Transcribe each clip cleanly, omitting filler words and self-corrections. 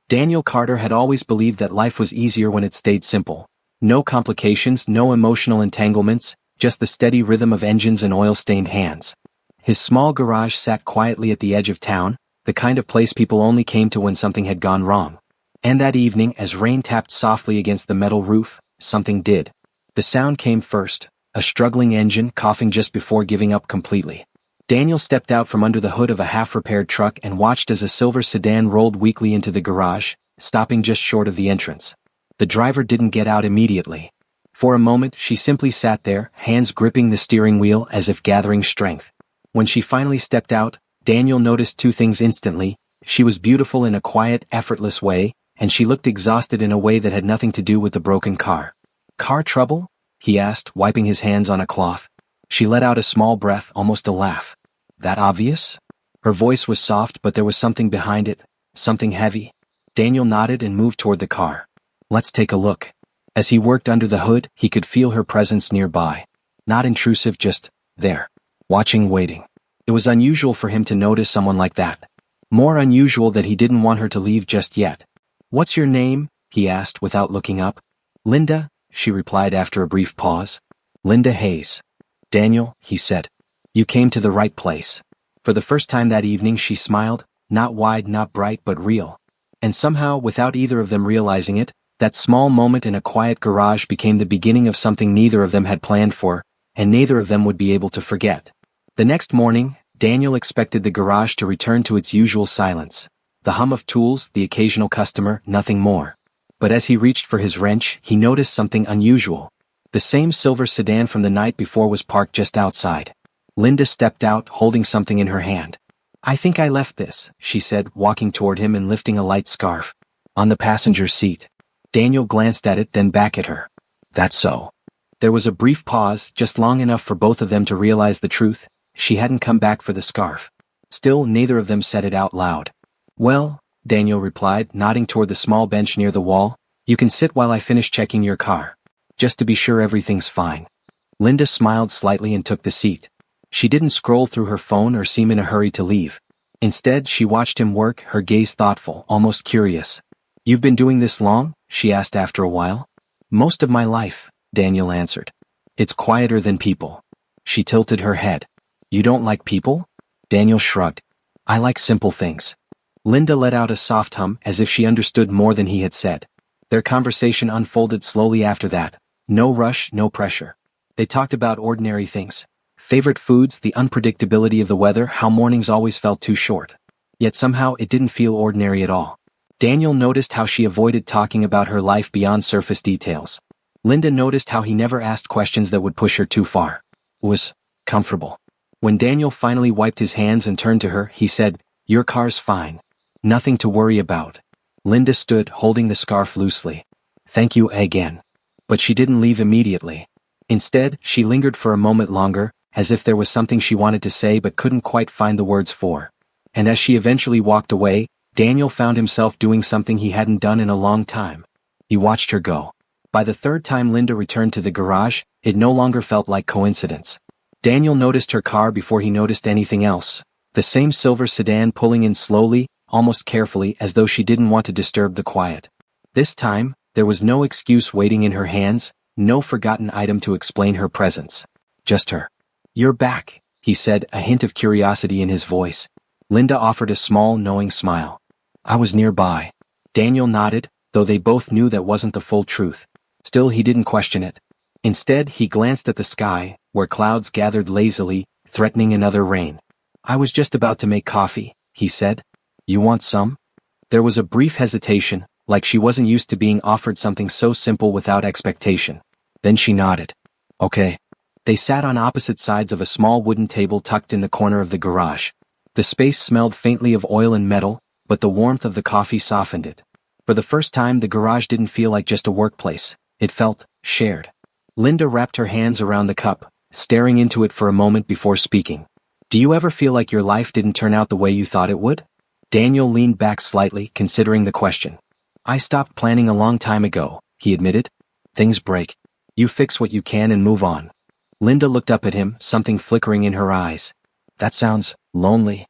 Daniel Carter had always believed that life was easier when it stayed simple. No complications, no emotional entanglements, just the steady rhythm of engines and oil-stained hands. His small garage sat quietly at the edge of town, the kind of place people only came to when something had gone wrong. And that evening, as rain tapped softly against the metal roof, something did. The sound came first, a struggling engine coughing just before giving up completely. Daniel stepped out from under the hood of a half-repaired truck and watched as a silver sedan rolled weakly into the garage, stopping just short of the entrance. The driver didn't get out immediately. For a moment, she simply sat there, hands gripping the steering wheel as if gathering strength. When she finally stepped out, Daniel noticed two things instantly. She was beautiful in a quiet, effortless way, and she looked exhausted in a way that had nothing to do with the broken car. "Car trouble?" he asked, wiping his hands on a cloth. She let out a small breath, almost a laugh. "That obvious?" Her voice was soft, but there was something behind it, something heavy. Daniel nodded and moved toward the car. "Let's take a look." As he worked under the hood, he could feel her presence nearby. Not intrusive, just there. Watching, waiting. It was unusual for him to notice someone like that. More unusual that he didn't want her to leave just yet. "What's your name?" he asked without looking up. "Linda," she replied after a brief pause. "Linda Hayes." "Daniel," he said. "You came to the right place." For the first time that evening she smiled, not wide, not bright, but real. And somehow, without either of them realizing it, that small moment in a quiet garage became the beginning of something neither of them had planned for, and neither of them would be able to forget. The next morning, Daniel expected the garage to return to its usual silence. The hum of tools, the occasional customer, nothing more. But as he reached for his wrench, he noticed something unusual. The same silver sedan from the night before was parked just outside. Linda stepped out, holding something in her hand. "I think I left this," she said, walking toward him and lifting a light scarf. "On the passenger seat." Daniel glanced at it, then back at her. "That's so." There was a brief pause, just long enough for both of them to realize the truth. She hadn't come back for the scarf. Still, neither of them said it out loud. "Well," Daniel replied, nodding toward the small bench near the wall, "you can sit while I finish checking your car. Just to be sure everything's fine." Linda smiled slightly and took the seat. She didn't scroll through her phone or seem in a hurry to leave. Instead, she watched him work, her gaze thoughtful, almost curious. "You've been doing this long?" she asked after a while. "Most of my life," Daniel answered. "It's quieter than people." She tilted her head. "You don't like people?" Daniel shrugged. "I like simple things." Linda let out a soft hum, as if she understood more than he had said. Their conversation unfolded slowly after that. No rush, no pressure. They talked about ordinary things. Favorite foods, the unpredictability of the weather, how mornings always felt too short. Yet somehow it didn't feel ordinary at all. Daniel noticed how she avoided talking about her life beyond surface details. Linda noticed how he never asked questions that would push her too far. It was comfortable. When Daniel finally wiped his hands and turned to her, he said, "Your car's fine. Nothing to worry about." Linda stood, holding the scarf loosely. "Thank you again." But she didn't leave immediately. Instead, she lingered for a moment longer, as if there was something she wanted to say but couldn't quite find the words for. And as she eventually walked away, Daniel found himself doing something he hadn't done in a long time. He watched her go. By the third time Linda returned to the garage, it no longer felt like coincidence. Daniel noticed her car before he noticed anything else. The same silver sedan pulling in slowly, almost carefully, as though she didn't want to disturb the quiet. This time, there was no excuse waiting in her hands, no forgotten item to explain her presence. Just her. "You're back," he said, a hint of curiosity in his voice. Linda offered a small, knowing smile. "I was nearby." Daniel nodded, though they both knew that wasn't the full truth. Still, he didn't question it. Instead, he glanced at the sky, where clouds gathered lazily, threatening another rain. "I was just about to make coffee," he said. "You want some?" There was a brief hesitation, like she wasn't used to being offered something so simple without expectation. Then she nodded. "Okay." They sat on opposite sides of a small wooden table tucked in the corner of the garage. The space smelled faintly of oil and metal, but the warmth of the coffee softened it. For the first time, the garage didn't feel like just a workplace. It felt shared. Linda wrapped her hands around the cup, staring into it for a moment before speaking. "Do you ever feel like your life didn't turn out the way you thought it would?" Daniel leaned back slightly, considering the question. "I stopped planning a long time ago," he admitted. "Things break. You fix what you can and move on." Linda looked up at him, something flickering in her eyes. "That sounds lonely."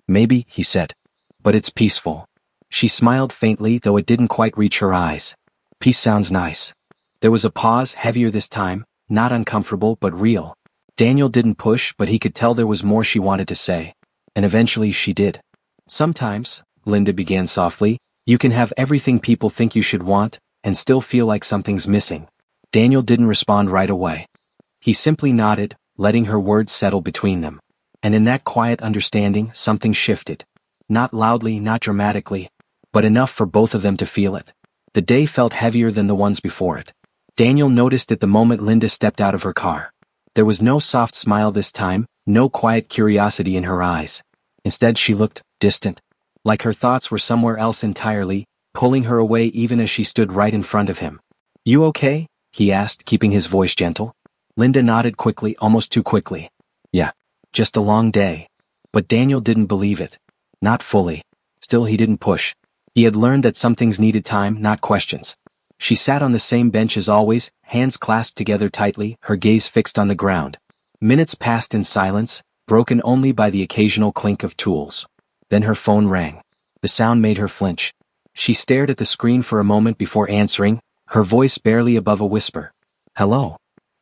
"Maybe," he said. "But it's peaceful." She smiled faintly, though it didn't quite reach her eyes. Peace sounds nice. There was a pause, heavier this time, not uncomfortable but real. Daniel didn't push, but he could tell there was more she wanted to say. And eventually she did. Sometimes, Linda began softly, you can have everything people think you should want, and still feel like something's missing. Daniel didn't respond right away. He simply nodded, letting her words settle between them. And in that quiet understanding, something shifted. Not loudly, not dramatically, but enough for both of them to feel it. The day felt heavier than the ones before it. Daniel noticed it the moment Linda stepped out of her car. There was no soft smile this time, no quiet curiosity in her eyes. Instead she looked distant, like her thoughts were somewhere else entirely, pulling her away even as she stood right in front of him. You okay? He asked, keeping his voice gentle. Linda nodded quickly, almost too quickly. Yeah, just a long day. But Daniel didn't believe it. Not fully. Still he didn't push. He had learned that some things needed time, not questions. She sat on the same bench as always, hands clasped together tightly, her gaze fixed on the ground. Minutes passed in silence, broken only by the occasional clink of tools. Then her phone rang. The sound made her flinch. She stared at the screen for a moment before answering, her voice barely above a whisper. Hello.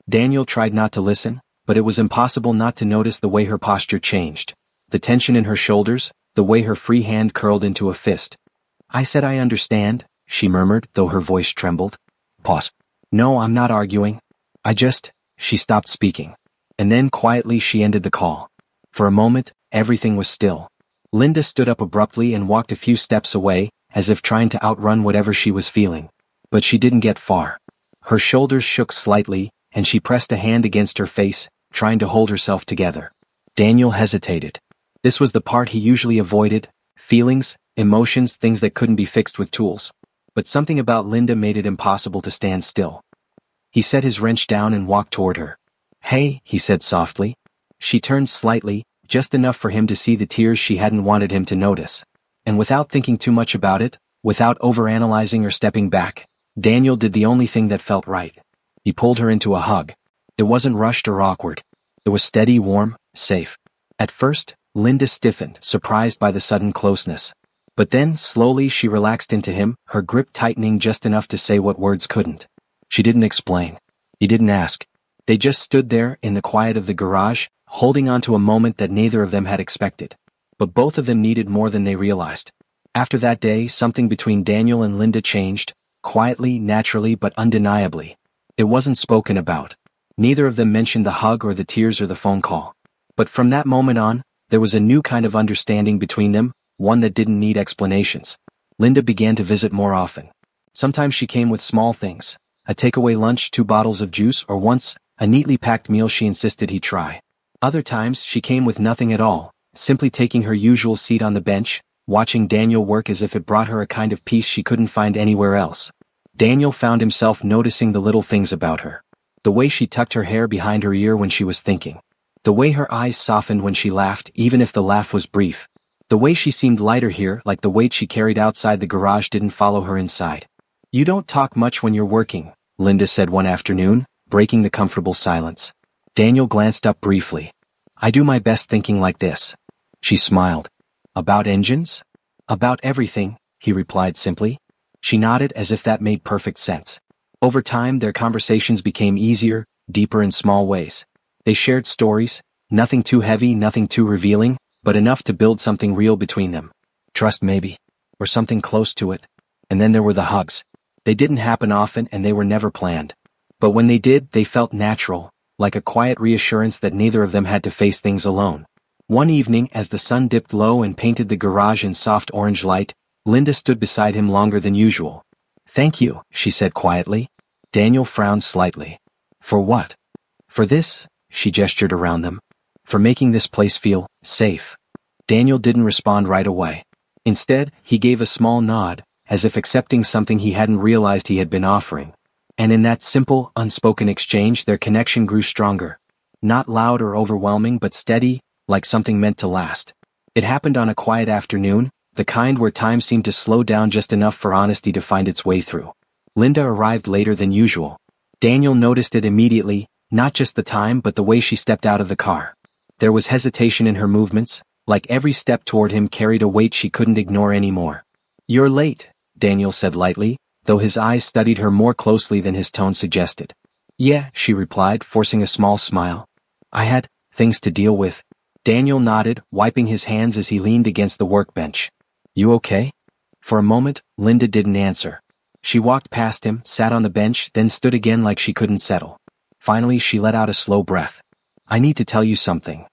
Daniel tried not to listen, but it was impossible not to notice the way her posture changed. The tension in her shoulders, the way her free hand curled into a fist. I said I understand, she murmured, though her voice trembled. Pause. No, I'm not arguing. She stopped speaking. And then quietly she ended the call. For a moment, everything was still. Linda stood up abruptly and walked a few steps away, as if trying to outrun whatever she was feeling. But she didn't get far. Her shoulders shook slightly, and she pressed a hand against her face, trying to hold herself together. Daniel hesitated. This was the part he usually avoided, feelings, emotions, things that couldn't be fixed with tools. But something about Linda made it impossible to stand still. He set his wrench down and walked toward her. Hey, he said softly. She turned slightly, just enough for him to see the tears she hadn't wanted him to notice. And without thinking too much about it, without overanalyzing or stepping back, Daniel did the only thing that felt right. He pulled her into a hug. It wasn't rushed or awkward. It was steady, warm, safe. At first, Linda stiffened, surprised by the sudden closeness. But then, slowly she relaxed into him, her grip tightening just enough to say what words couldn't. She didn't explain. He didn't ask. They just stood there, in the quiet of the garage, holding on to a moment that neither of them had expected. But both of them needed more than they realized. After that day, something between Daniel and Linda changed, quietly, naturally, but undeniably. It wasn't spoken about. Neither of them mentioned the hug or the tears or the phone call. But from that moment on, there was a new kind of understanding between them, one that didn't need explanations. Linda began to visit more often. Sometimes she came with small things, a takeaway lunch, 2 bottles of juice, or once, a neatly packed meal she insisted he try. Other times she came with nothing at all, simply taking her usual seat on the bench, watching Daniel work as if it brought her a kind of peace she couldn't find anywhere else. Daniel found himself noticing the little things about her. The way she tucked her hair behind her ear when she was thinking. The way her eyes softened when she laughed, even if the laugh was brief. The way she seemed lighter here, like the weight she carried outside the garage didn't follow her inside. You don't talk much when you're working, Linda said one afternoon, breaking the comfortable silence. Daniel glanced up briefly. I do my best thinking like this. She smiled. About engines? About everything, he replied simply. She nodded as if that made perfect sense. Over time their conversations became easier, deeper in small ways. They shared stories, nothing too heavy, nothing too revealing, but enough to build something real between them. Trust maybe. Or something close to it. And then there were the hugs. They didn't happen often and they were never planned. But when they did, they felt natural, like a quiet reassurance that neither of them had to face things alone. One evening, as the sun dipped low and painted the garage in soft orange light, Linda stood beside him longer than usual. Thank you, she said quietly. Daniel frowned slightly. For what? For this, she gestured around them. For making this place feel safe. Daniel didn't respond right away. Instead, he gave a small nod, as if accepting something he hadn't realized he had been offering. And in that simple, unspoken exchange their connection grew stronger. Not loud or overwhelming but steady, like something meant to last. It happened on a quiet afternoon, the kind where time seemed to slow down just enough for honesty to find its way through. Linda arrived later than usual. Daniel noticed it immediately, not just the time but the way she stepped out of the car. There was hesitation in her movements, like every step toward him carried a weight she couldn't ignore anymore. You're late, Daniel said lightly, though his eyes studied her more closely than his tone suggested. Yeah, she replied, forcing a small smile. I had things to deal with. Daniel nodded, wiping his hands as he leaned against the workbench. You okay? For a moment, Linda didn't answer. She walked past him, sat on the bench, then stood again like she couldn't settle. Finally, she let out a slow breath. I need to tell you something.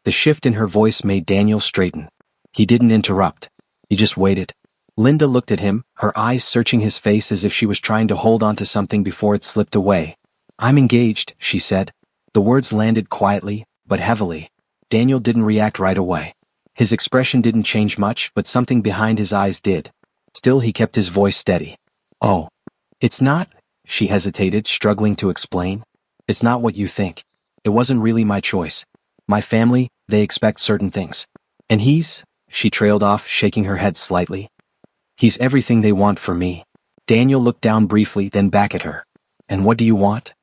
The shift in her voice made Daniel straighten. He didn't interrupt. He just waited. Linda looked at him, her eyes searching his face as if she was trying to hold on to something before it slipped away. I'm engaged, she said. The words landed quietly, but heavily. Daniel didn't react right away. His expression didn't change much, but something behind his eyes did. Still, he kept his voice steady. Oh. It's not, she hesitated, struggling to explain. It's not what you think. It wasn't really my choice. My family, they expect certain things. And she trailed off, shaking her head slightly. He's everything they want for me. Daniel looked down briefly, then back at her. And what do you want?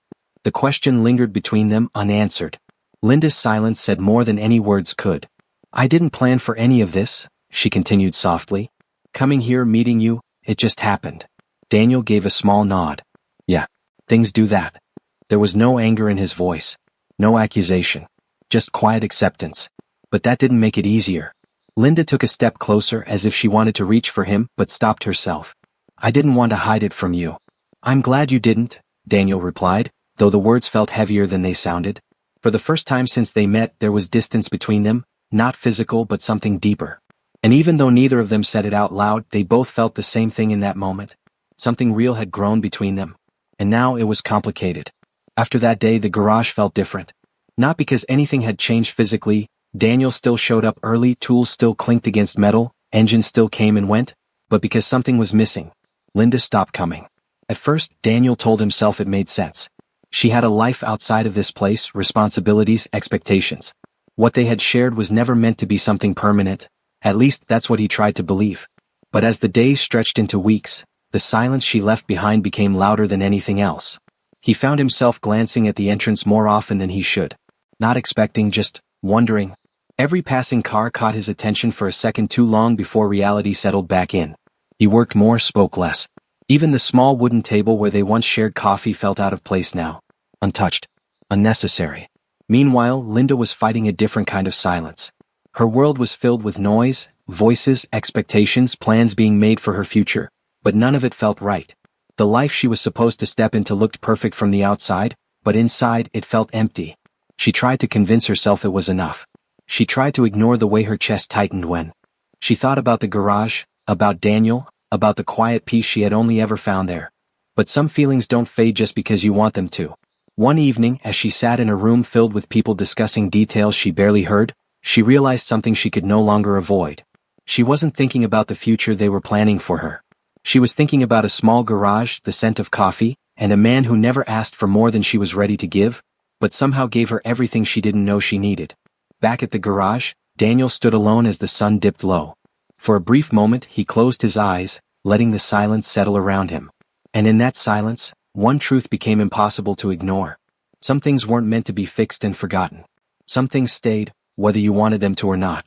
The question lingered between them, unanswered. Linda's silence said more than any words could. I didn't plan for any of this, she continued softly. Coming here, meeting you, it just happened. Daniel gave a small nod. Yeah, things do that. There was no anger in his voice. No accusation. Just quiet acceptance. But that didn't make it easier. Linda took a step closer as if she wanted to reach for him, but stopped herself. I didn't want to hide it from you. I'm glad you didn't, Daniel replied, though the words felt heavier than they sounded. For the first time since they met, there was distance between them, not physical but something deeper. And even though neither of them said it out loud, they both felt the same thing in that moment. Something real had grown between them. And now it was complicated. After that day, the garage felt different. Not because anything had changed physically. Daniel still showed up early, tools still clinked against metal, engines still came and went, but because something was missing. Linda stopped coming. At first, Daniel told himself it made sense. She had a life outside of this place, responsibilities, expectations. What they had shared was never meant to be something permanent. At least that's what he tried to believe. But as the days stretched into weeks, the silence she left behind became louder than anything else. He found himself glancing at the entrance more often than he should. Not expecting, just wondering. Every passing car caught his attention for a second too long before reality settled back in. He worked more, spoke less. Even the small wooden table where they once shared coffee felt out of place now. Untouched. Unnecessary. Meanwhile, Linda was fighting a different kind of silence. Her world was filled with noise, voices, expectations, plans being made for her future, but none of it felt right. The life she was supposed to step into looked perfect from the outside, but inside it felt empty. She tried to convince herself it was enough. She tried to ignore the way her chest tightened when she thought about the garage, about Daniel, about the quiet peace she had only ever found there. But some feelings don't fade just because you want them to. One evening, as she sat in a room filled with people discussing details she barely heard, she realized something she could no longer avoid. She wasn't thinking about the future they were planning for her. She was thinking about a small garage, the scent of coffee, and a man who never asked for more than she was ready to give, but somehow gave her everything she didn't know she needed. Back at the garage, Daniel stood alone as the sun dipped low. For a brief moment, he closed his eyes, letting the silence settle around him. And in that silence, one truth became impossible to ignore. Some things weren't meant to be fixed and forgotten. Some things stayed, whether you wanted them to or not.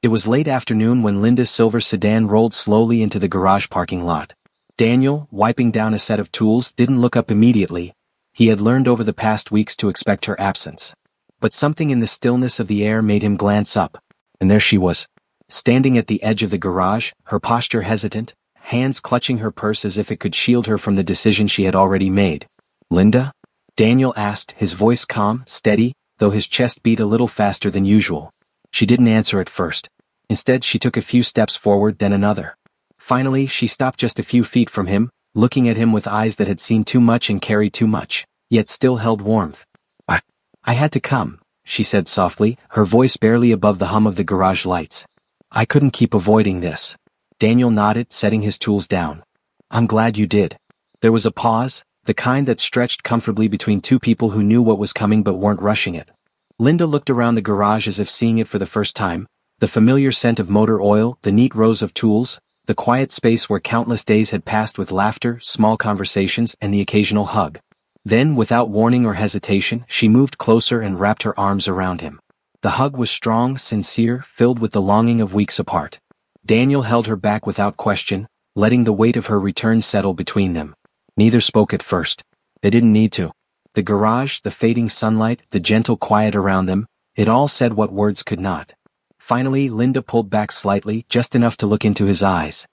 It was late afternoon when Linda's silver sedan rolled slowly into the garage parking lot. Daniel, wiping down a set of tools, didn't look up immediately. He had learned over the past weeks to expect her absence. But something in the stillness of the air made him glance up, and there she was. Standing at the edge of the garage, her posture hesitant, hands clutching her purse as if it could shield her from the decision she had already made. Linda? Daniel asked, his voice calm, steady, though his chest beat a little faster than usual. She didn't answer at first. Instead, she took a few steps forward, then another. Finally, she stopped just a few feet from him, looking at him with eyes that had seen too much and carried too much, yet still held warmth. I had to come, she said softly, her voice barely above the hum of the garage lights. I couldn't keep avoiding this. Daniel nodded, setting his tools down. I'm glad you did. There was a pause, the kind that stretched comfortably between two people who knew what was coming but weren't rushing it. Linda looked around the garage as if seeing it for the first time, the familiar scent of motor oil, the neat rows of tools, the quiet space where countless days had passed with laughter, small conversations, and the occasional hug. Then, without warning or hesitation, she moved closer and wrapped her arms around him. The hug was strong, sincere, filled with the longing of weeks apart. Daniel held her back without question, letting the weight of her return settle between them. Neither spoke at first. They didn't need to. The garage, the fading sunlight, the gentle quiet around them, it all said what words could not. Finally, Linda pulled back slightly, just enough to look into his eyes.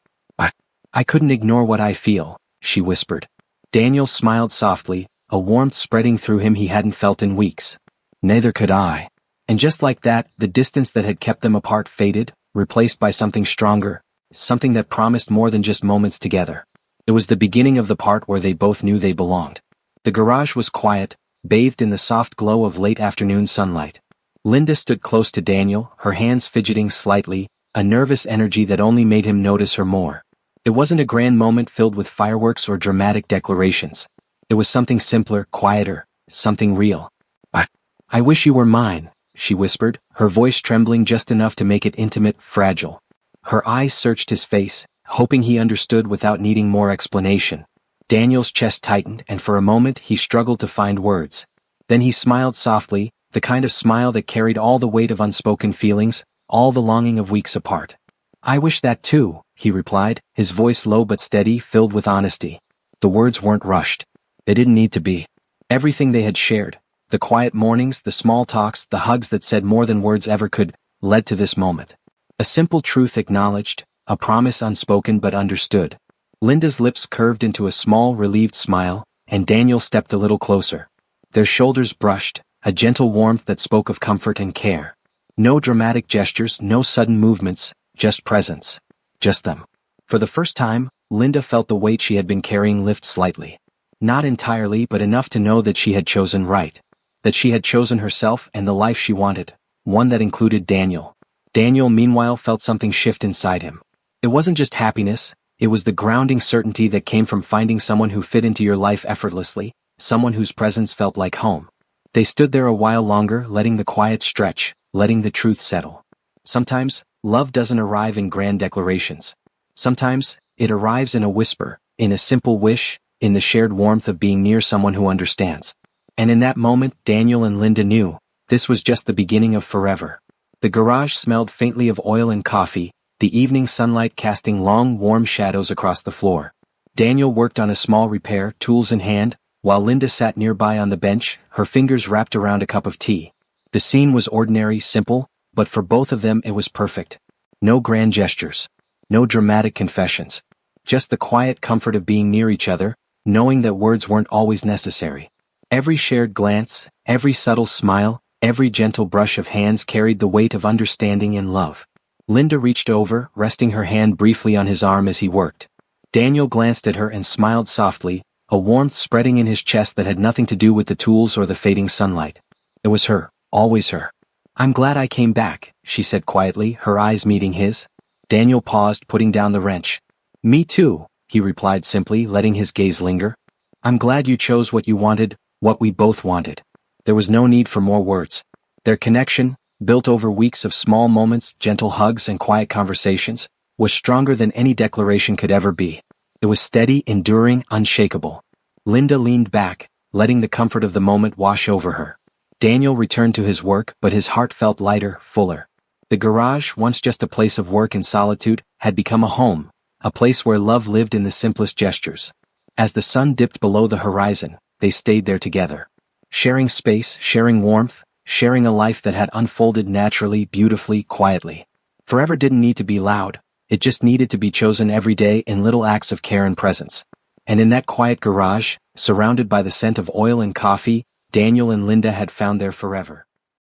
I couldn't ignore what I feel, she whispered. Daniel smiled softly, a warmth spreading through him he hadn't felt in weeks. Neither could I. And just like that, the distance that had kept them apart faded, replaced by something stronger, something that promised more than just moments together. It was the beginning of the part where they both knew they belonged. The garage was quiet, bathed in the soft glow of late afternoon sunlight. Linda stood close to Daniel, her hands fidgeting slightly, a nervous energy that only made him notice her more. It wasn't a grand moment filled with fireworks or dramatic declarations. It was something simpler, quieter, something real. I wish you were mine, she whispered, her voice trembling just enough to make it intimate, fragile. Her eyes searched his face, hoping he understood without needing more explanation. Daniel's chest tightened, and for a moment he struggled to find words. Then he smiled softly, the kind of smile that carried all the weight of unspoken feelings, all the longing of weeks apart. I wish that too, he replied, his voice low but steady, filled with honesty. The words weren't rushed. They didn't need to be. Everything they had shared, the quiet mornings, the small talks, the hugs that said more than words ever could, led to this moment. A simple truth acknowledged, a promise unspoken but understood. Linda's lips curved into a small, relieved smile, and Daniel stepped a little closer. Their shoulders brushed, a gentle warmth that spoke of comfort and care. No dramatic gestures, no sudden movements, just presence. Just them. For the first time, Linda felt the weight she had been carrying lift slightly. Not entirely, but enough to know that she had chosen right. That she had chosen herself and the life she wanted, one that included Daniel. Daniel, meanwhile, felt something shift inside him. It wasn't just happiness, it was the grounding certainty that came from finding someone who fit into your life effortlessly, someone whose presence felt like home. They stood there a while longer, letting the quiet stretch, letting the truth settle. Sometimes, love doesn't arrive in grand declarations. Sometimes, it arrives in a whisper, in a simple wish, in the shared warmth of being near someone who understands. And in that moment, Daniel and Linda knew, this was just the beginning of forever. The garage smelled faintly of oil and coffee, the evening sunlight casting long, warm shadows across the floor. Daniel worked on a small repair, tools in hand, while Linda sat nearby on the bench, her fingers wrapped around a cup of tea. The scene was ordinary, simple, but for both of them it was perfect. No grand gestures. No dramatic confessions. Just the quiet comfort of being near each other, knowing that words weren't always necessary. Every shared glance, every subtle smile, every gentle brush of hands carried the weight of understanding and love. Linda reached over, resting her hand briefly on his arm as he worked. Daniel glanced at her and smiled softly, a warmth spreading in his chest that had nothing to do with the tools or the fading sunlight. It was her, always her. I'm glad I came back, she said quietly, her eyes meeting his. Daniel paused, putting down the wrench. Me too, he replied simply, letting his gaze linger. I'm glad you chose what you wanted, what we both wanted. There was no need for more words. Their connection, built over weeks of small moments, gentle hugs and quiet conversations, was stronger than any declaration could ever be. It was steady, enduring, unshakable. Linda leaned back, letting the comfort of the moment wash over her. Daniel returned to his work, but his heart felt lighter, fuller. The garage, once just a place of work and solitude, had become a home, a place where love lived in the simplest gestures. As the sun dipped below the horizon, they stayed there together. Sharing space, sharing warmth, sharing a life that had unfolded naturally, beautifully, quietly. Forever didn't need to be loud, it just needed to be chosen every day in little acts of care and presence. And in that quiet garage, surrounded by the scent of oil and coffee, Daniel and Linda had found their forever.